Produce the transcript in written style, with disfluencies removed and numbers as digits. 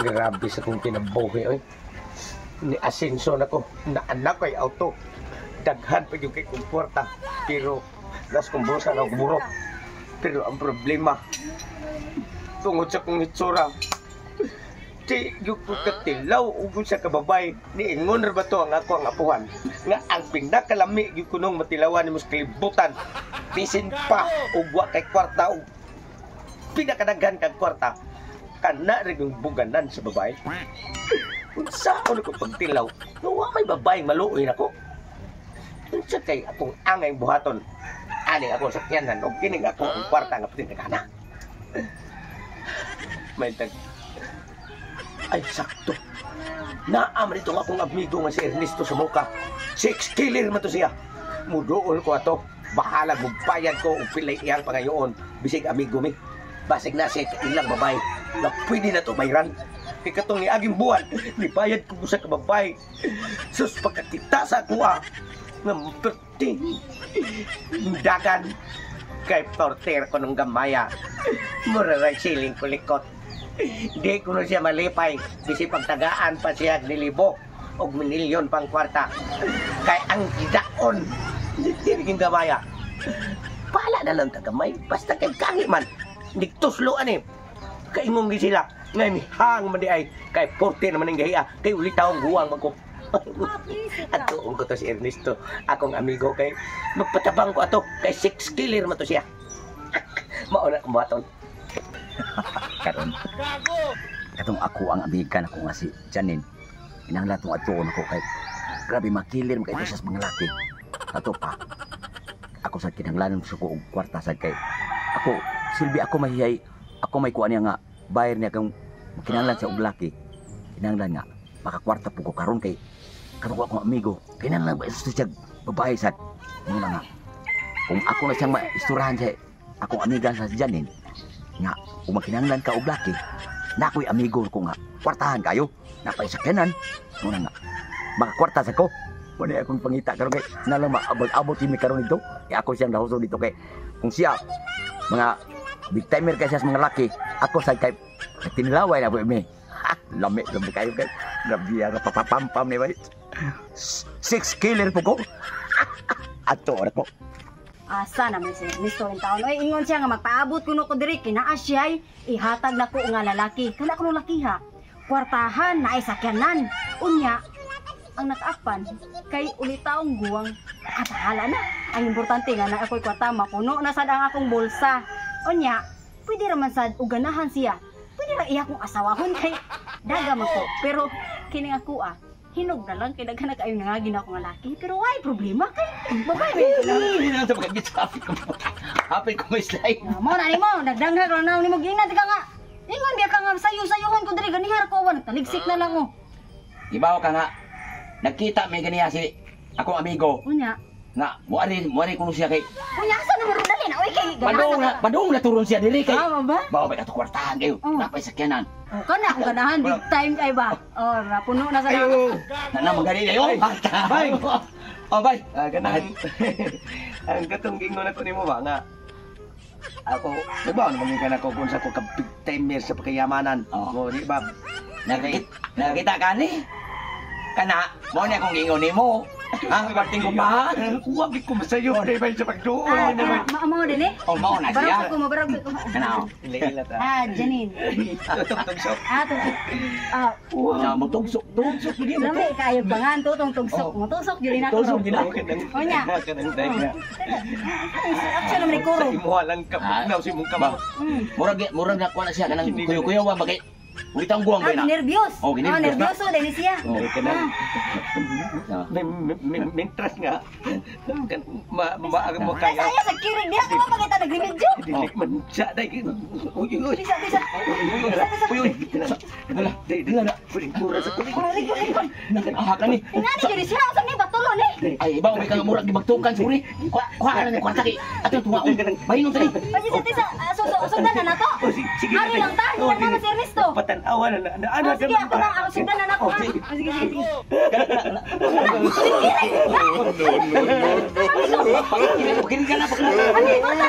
Grabe sa kong kinabuhi, oy. Ni asenso na ko, na anak ko'y auto. Daghan pa yung kay kumporta. Pero, las kong busa na burok. Pero ang problema, tungod sa kong itsura, di yung katilaw, ugod sa kababay, niingon na ba to ang ako ang apuhan? Nga ang pinakalami, yung kunong matilawan ni mas kalibutan. Bisin pa, ugwa kay kwarta, pinakadaghan kang kwarta. Kana rin yung buganan sa babae. Kung saan ako pagtilaw, nawa may babaeng maluoy ako. Kung siya kay akong angay buhaton, ani ako sa kiyanan, o kining ako ang kwarta nga patinagana. May tag... Ay, sakto. Naam rito nga akong amigo nga si Ernesto sa muka. 6 killer man to siya. Muduol ko ato. Bahala magbayad ko o pilay iyang pangayoon. Bisig amigo mi. Basig na siya ilang babay na pwede na to bayran. Ikatong ni aging buwan, nibayad ko sa kababay. Sus, pagkakita sa kuha, nga perting dagan kay porter ko nung gamaya. Muraray siling ko likot. Di ko na siya malipay, kasi pagtagaan pa siya nilibo o minilyon pang kwarta. Kay ang gidaon, di naging gamaya. Pala na lang tagamay, basta kay kangi man. Nigtusloan eh. Kaingong di sila. Ngayon, hang man di ay. Kay porte naman yung gahiya. Kay ulit taong guwang magko. At tuong ko to si Ernesto. Akong amigo kay magpatabang ko ato. Kay 6 killer man to siya. Mauna kong baton. Katong ako ang amigan ako nga si Janine. Inangla tong atuon ako kay grabe makilir mo kay ito sa mga laki. Ato pa. Ako sa kinanglanon sa ko og kwarta sa kay ako silbi ako mahiyay. Ako may kuha niya nga bayar niya kung kinanglan sa og laki. Kinanglan nga makakwarta po ko karon kay karon ko akong amigo. Kinanglan ba ito siya babae sa ano nga. Kung ako na siyang maisturahan siya akong amigan sa Janine nga kung makinanglan ka og laki na ako'y amigo ko nga kwartahan kayo napaisakyanan muna nga makakwarta sa ko muna akong pangita karon kay nalang maabot-abot yung karon dito kaya ako siyang lahuso dito kay kung siya mga big timer kay siya sa mga laki ako sa kay tinilaway na po mi lami kayo kay grabe nga papapampam ni bay 6 killer po ko ato ko. Asa naman si Ernesto in taon. Ay, ingon siya nga magpaabot kuno ko diri kinaa siya ihatag na ko nga lalaki. Kana ko lakiha. Kwartahan na ay sakyanan. Unya ang nakaapan kay ulitaong guwang katahala na. Ang importante nga na ako'y kwarta mapuno na sad ang akong bulsa. Unya, pwede raman sad uganahan siya. Pwede ra iya kong asawahon kay daga man ko. Pero kining ako hinog na lang kay daghan na kayo nangagin ako nga laki pero why problema kay babay Hindi na ito magagit-sabi ko. Happy ko may slide. mo na nimo nagdanghag ra na nimo ginat ka nga. Ingon biya ka nga sayo-sayohon ko diri ganihar ko wan taligsik na lang oh. Ibaw ka nga. Nagkita may ganiya si akong amigo. Unya. Nga muari kuno siya kay. Unya asa na mo dali na oy kay Padung na turon siya diri kay. Ba? Bawa ba ato kwartahan kayo. Napay sakyanan. Oh, kana akong ganahan big time kay ba. Oh, rapuno na sa Ayo. Na magani na yo. Bay. Oh, bay. Ganahan. Ang katong gingon ako nimo ba nga ako, di ba, naman ako kung sa ko ka-big timer sa pagkayamanan. Oo. Di ba? Nakita ka ni? Kana, mo niya kung gingon ni mo. Ang parting ko pa. Huwag ko masayo. Di ba sa pagdoon? Maamo din eh. O, mo na siya. Barog ko. Kana, Ila ta. Janine. Tugsok. magtugsok. Tugsok ko din. Lami kayo bangan to tong tugsok mo. Tugsok jud na ko. Tugsok din ako. Onya. Action naman ko. Sa imuha lang kapugnaw si mong kamot. Murag na kuha na siya. Kanang kuyo-kuyo ba bagay. Uitang guwang ba na? Nervyos. Oh, nervyos na. Nervyoso din siya. Mintras nga. Mo Ay, kaya. sa kirig diha ko magita nagremedyo. Dili man siya dai. Uy. Bisa. Uy. Dala. Dala. Puring kura sa kulit. Nakakaha ka ni. Ingani jud siya sa ni batulo ni. Ay, iba may kang murag gibagtukan suri. Kuha ka na ng kwarta kay. Ato tuwa. Bahinon tani. Tisa, sundan na nato. Sige. Ari lang ta, hindi na si Ernesto. Patanawan na. Sige, ako sundan na nato. Sige. Pakirin ka na. Ano,